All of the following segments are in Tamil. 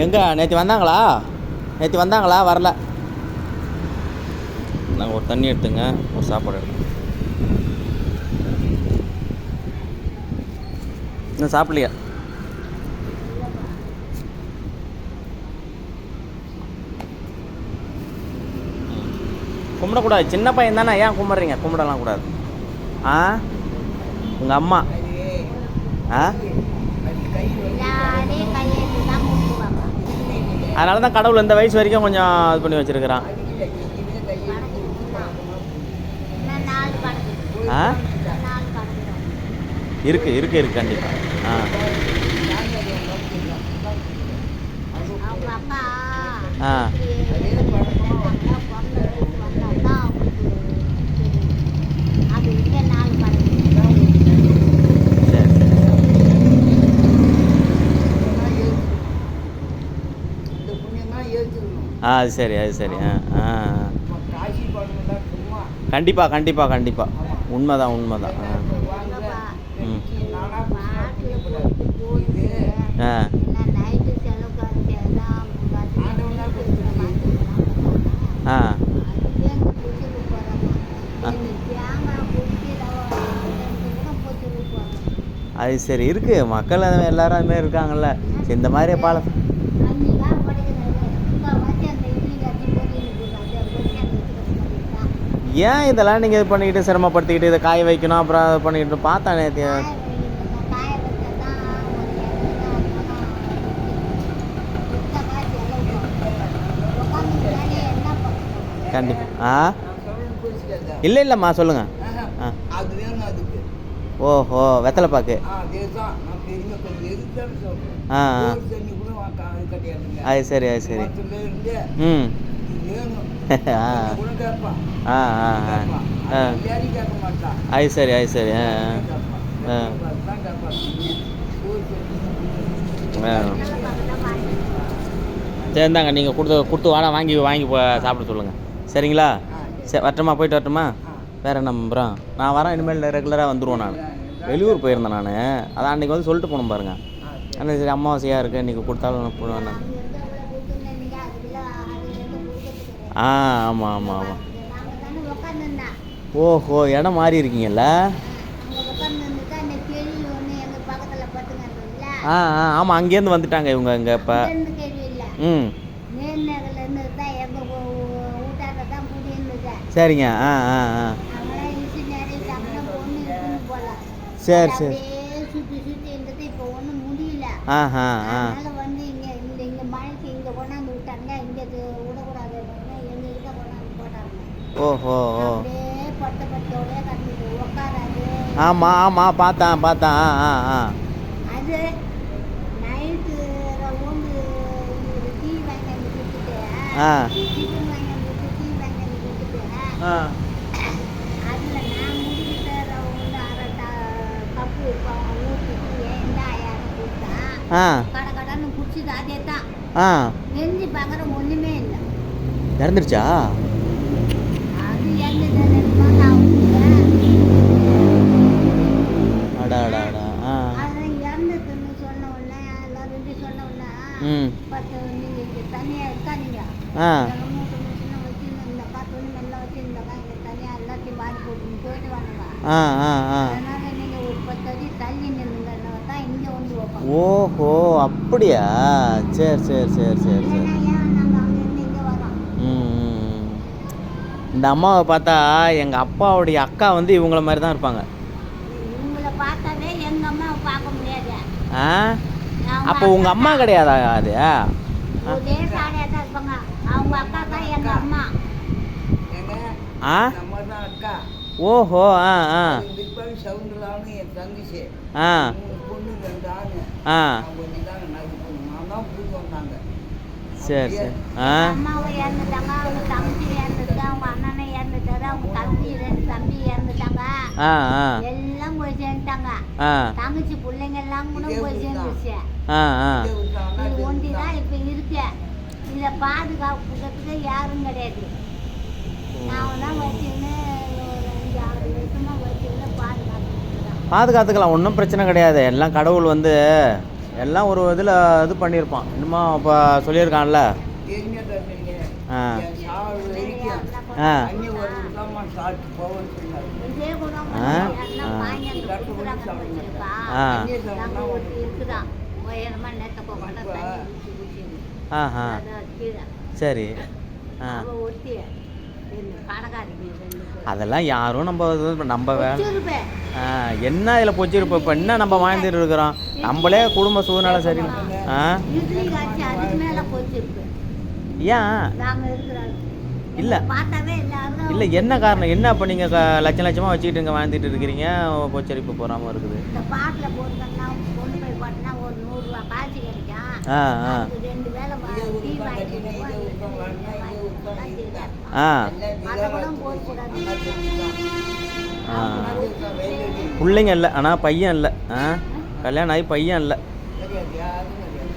எங்கே நேற்று வந்தாங்களா? நேற்று வந்தாங்களா? வரல. நாங்கள் ஒரு தண்ணி எடுத்துங்க, ஒரு சாப்பாடு எடுத்துங்க. இன்னும் சாப்பிட்லையா? கும்பிடக்கூடாது, சின்ன பையன் தானே, ஏன் கும்பிட்றீங்க? கும்பிடலாம் கூடாது. ஆ உங்கள் அம்மா ஆ அதனால தான் கடவுள் இந்த வயசு வரைக்கும் கொஞ்சம் இது பண்ணி வச்சுருக்கிறான். ஆ இருக்கு கண்டிப்பாக. ஆ ஆ அது சரி அது சரி. ஆ கண்டிப்பாக உண்மைதான். ம் ஆ ஆ அது சரி. இருக்குது மக்கள் எல்லோரும் அதுமாரி இருக்காங்கல்ல. இந்த மாதிரி ஏன் இதெல்லாம் நீங்கள் இது பண்ணிக்கிட்டு சிரமப்படுத்திக்கிட்டு இதை காய வைக்கணும், அப்புறம் அதை பண்ணிக்கிட்டு பார்த்தா நேற்று கண்டிப்பாக. இல்லைம்மா சொல்லுங்கள். ஓஹோ வெத்தலை பாக்கு. அது சரி ம் அது சரி சரிந்தாங்க. நீங்கள் கொடுத்து வாங்கி சாப்பிட சொல்லுங்கள். சரிங்களா? சரி வரட்டுமா? போயிட்டு வரட்டுமா? வேறு என்ன நம்புகிறோம். நான் வரேன், இனிமேல் ரெகுலராக வந்துடுவோம். நான் வெளியூர் போயிருந்தேன். நான் அதான் அன்றைக்கி வந்து சொல்லிட்டு போகணும் பாருங்கள். அன்றைக்கி சரி அமாவாசையாக இருக்குது, இன்றைக்கி கொடுத்தாலும் போடுவேன். ஆமாம். ஓஹோ இடம் மாறி இருக்கீங்கல்ல? ஆமாம் அங்கேருந்து வந்துட்டாங்க இவங்க இங்கே இப்போ. ம் சரிங்க. சரி ஓஹோ ஆமாம் பார்த்தேன். இறந்துருச்சா? ஓஹோ அப்படியா? சரி. இந்த அம்மாவை பார்த்தா எங்கள் அப்பாவுடைய அக்கா வந்து இவங்கள மாதிரி தான் இருப்பாங்க. அப்போ உங்கள் அம்மா கிடையாதா அது? ஓஹோ சரி எல்லாம் போய் சேர்ந்துட்டாங்க. தங்கச்சி பிள்ளைங்க எல்லாம் கூட போய் சேர்ந்துச்சு. இது ஒண்டிதான் இப்ப இருக்கு. இதை பாதுகாப்புறதுக்கு யாரும் கிடையாது. நான் தான் வச்சுன்னு ஒரு 5-6 வருஷமா வச்சுன்னு பாதுகாத்துக்கலாம். ஒன்றும் பிரச்சனை கிடையாது. எல்லாம் கடவுள் வந்து எல்லாம் ஒரு இதில் இது பண்ணியிருப்பான் இன்னுமா இப்போ சொல்லியிருக்கான்ல. ஆ ஆ இதே குணம் ஆ? எல்லாம் வாங்கி அங்க கொடுக்குறாங்க வச்சிருப்பா. ஆ நாங்க ஒருத்தி இருக்குதான் உயரமா நேத்த போகட்ட தண்ணி ஊற்றி ஊற்றி ஆஹா அதான் கீழே சரி. ஆ அவ ஒருத்தி கடைக்காரிங்க 2 பேர் அதெல்லாம் யாரும் நம்ம வேலை வச்சிருப்பேன். என்ன இதில் பொச்சிருப்போம். இப்போ என்ன நம்ம வாழ்ந்துட்டு இருக்கிறோம். நம்மளே குடும்ப சூழ்நிலை சரி. ஆ இட்லி காய்ச்சி அதுக்கு மேல போச்சிருப்பேன். ஏன் நாங்க இருக்கிறோம் இல்லை பார்த்தாவே எல்லாரும் இல்லை என்ன காரணம் என்ன இப்போ நீங்கள் லட்சம் லட்சமாக வச்சுக்கிட்டு இங்கே வாழ்ந்துட்டு இருக்கிறீங்க பொச்சரிப்பு போகாமல் இருக்குது. இந்த பாட்டில் போட்டோம்னா கொண்டு போய் போட்டோம்னா ஒரு 100 ரூபா காய்ச்சி கிடைக்கும். ஆ ஆ அதுக்கு 2 வேளை டீ வாங்கிட்டு ஆ அதை கூட போடக்கூடாது. ஆ பிள்ளைங்க இல்லை ஆனால் பையன் இல்லை. கல்யாணம் ஆகி பையன் இல்லை.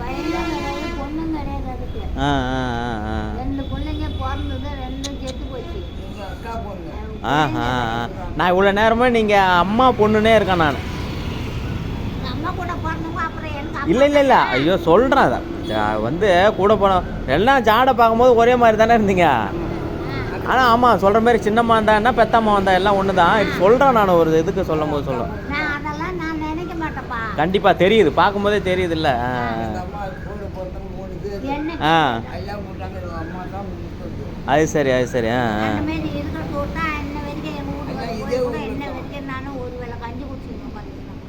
பையனும் கிடையாது பொண்ணும் கிடையாது. அதுக்கு ஆ ஆ ஆ 2 பிள்ளைங்க பிறந்தது 2 செத்து போச்சு. நான் இவ்வளோ நேரமே நீங்கள் அம்மா பொண்ணுன்னே இருக்கேன் நான். எங்க அம்மா கூட பிறந்தவங்க அப்புறம் எனக்கு இல்லை இல்லை இல்லை ஐயோ சொல்கிறேன் அதை கூட போனோம் எல்லாம் ஜாடை பார்க்கும்போது ஒரே மாதிரி தானே இருந்தீங்க. ஆனால் ஆமாம் சொல்கிற மாதிரி சின்னம்மா இருந்தா என்ன பெத்தம்மா வந்தா எல்லாம் ஒன்று தான். இது சொல்கிறேன் நான் ஒரு இதுக்கு சொல்லும் போது சொல்கிறேன். நான் அதெல்லாம் நான் நினைக்க மாட்டேப்பா. கண்டிப்பாக தெரியுது பார்க்கும்போதே தெரியுது இல்லை. என்ன ஆ அது சரி அது சரி. அந்த மாதிரி இருக்கிற தோட்டா என்ன வரைக்கும் எங்கள் வீட்டுக்கு போய் கூட என்ன வரைக்கும் நானும் ஒரு வேளை கஞ்சி குடிச்சுக்கணும் உட்காந்துக்கணும்.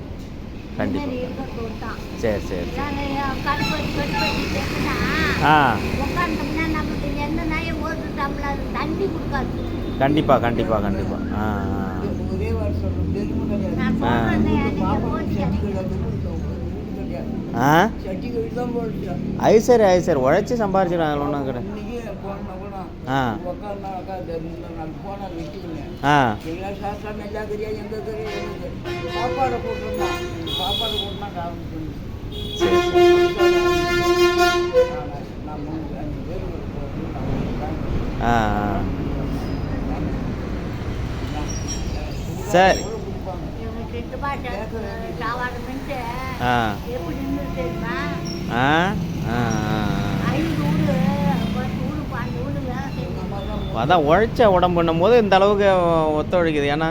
கண்டிப்பாக இருக்கிற தோட்டா சரி சரி. நான் கடுப்படி கேட்டுனா ஆ உட்காந்தோம்னா நமக்கு எந்த நாயும் ஒரு டம்ளர் தண்ணி கொடுக்காது. கண்டிப்பாக கண்டிப்பாக கண்டிப்பாக. ஆ நான் சொல்கிறேன் நீங்கள் போச்சு ஆ அது சரி அது சரி உழைச்சி சம்பாரிச்சிடுறாங்க ஒன்றும் கிடையாது. ஆ ஆ சரி ஆ சரி. இவங்க கிட்ட பாட்டு சாவாடு மின்ட்டு ஆ எப்படி நின்றுட்டுமா ஆ ஆ 5 வீடு 10 வீடு 12 வீடு வேலை செய்யணும். அதான் உழைச்ச உடம்புன்னும் போது இந்த அளவுக்கு ஒத்துழைக்குது. ஏன்னா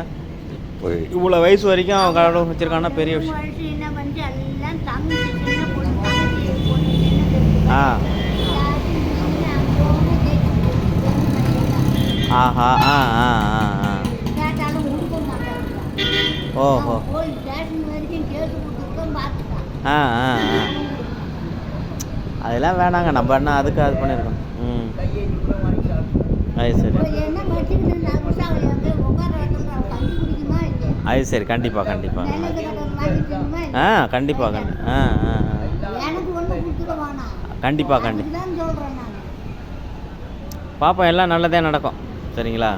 இவ்வளோ வயசு வரைக்கும் கடவுள் வச்சுருக்கான்னா பெரிய விஷயம். வருஷம் என்ன பண்ணி எல்லாம் தங்கச்சி சின்ன பொண்ணு தங்கச்சி பொண்ணு சின்னது ஆ ஆஹா ஆ ஆ ஆ ஆ கேட்டாலும் கொடுக்க மாட்டாங்க. ஓஹோ போய் ஸ்டேஷன் வரைக்கும் கேட்டு கொடுத்துருக்கோம் பார்த்துட்டான். ஆ ஆ ஆ அதெல்லாம் வேணாங்க நம்ம என்ன அதுக்கு அது பண்ணியிருக்கோம். ம் அது சரி என்ன வச்சுக்கிட்டு 4 வருஷம் ஆகுது உட்கார இடத்துல கஞ்சி குடிக்குமா இல்லை அது சரி கண்டிப்பாக கண்டிப்பாக. நினைக்கிற வாங்கிக்கணுமா ஆ கண்டிப்பாக கண்டிப்பாக. ஆ ஆ எனக்கு ஒன்றும் கொடுத்துட வேணாம். கண்டிப்பாக கண்டிப்பாக அதுதான் சொல்கிறேன் நான். பார்ப்போம் எல்லாம் நல்லதே நடக்கும் சரிங்களா.